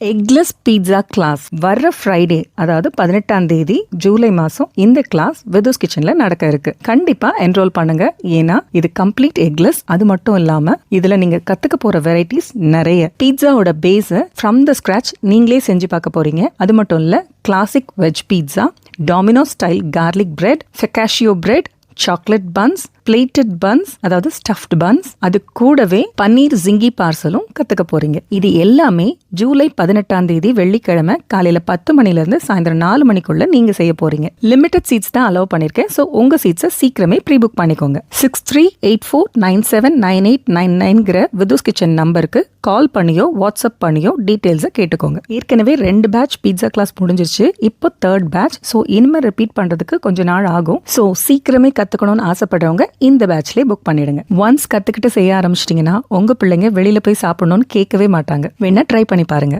Eggless pizza class வர்ற Friday, அதாவது 18ஆம் தேதி ஜூலை மாசம் இந்த கிளாஸ் விதுஸ் கிச்சன்ல நடக்க இருக்கு. கண்டிப்பா என்ரோல் பண்ணுங்க. ஏன்னா இது கம்ப்ளீட் எக்லெஸ். அது மட்டும் இல்லாம இதுல நீங்க கத்துக்க போற வெரைட்டிஸ் நிறைய. பீட்சாவோட பேஸ் ஃப்ரம் த ஸ்கிராச் நீங்களே செஞ்சு பார்க்க போறீங்க. அது மட்டும் இல்ல, classic veg pizza, Domino style garlic bread, focaccia bread, chocolate buns, plaited buns அதாவது ஸ்டஃப்ட் பன்ஸ், அது கூடவே பன்னீர் ஜிங்கி பார்சலும் கத்துக்க போறீங்க. இது எல்லாமே ஜூலை 18ஆம் தேதி வெள்ளிக்கிழமை காலையில 10 மணில இருந்து சாயந்தரம் 4 மணிக்குள்ள நீங்க செய்ய போறீங்க. லிமிடெட் சீட்ஸ் தான் அலோவ் பண்ணிருக்கேன். சோ உங்க சீட்ஸை சீக்கிரமே ப்ரீ புக் பண்ணிக்கோங்க. 6384979899 விதுஸ் கிச்சன் நம்பருக்கு கால் பண்ணியோ வாட்ஸ்அப் பண்ணியோ டீடைல்ஸை கேட்டுக்கோங்க. ஏற்கனவே 2 பேட்ச் பீட்சா கிளாஸ் முடிஞ்சிருச்சு. இப்போ 3rd பேட்ச். ஸோ இனிமேல் ரிப்பீட் பண்றதுக்கு கொஞ்ச நாள் ஆகும். ஸோ சீக்கிரமே கத்துக்கணும்னு ஆசைப்படுறவங்க இந்த பேட்ச்லயே புக் பண்ணிடுங்க. ஒன்ஸ் கத்துக்கிட்டு செய்ய ஆரம்பிச்சிட்டீங்கன்னா உங்க பிள்ளைங்க வெளியில போய் சாப்பிடணும்னு கேட்கவே மாட்டாங்க. வேணா ட்ரை பண்ணி பாருங்க.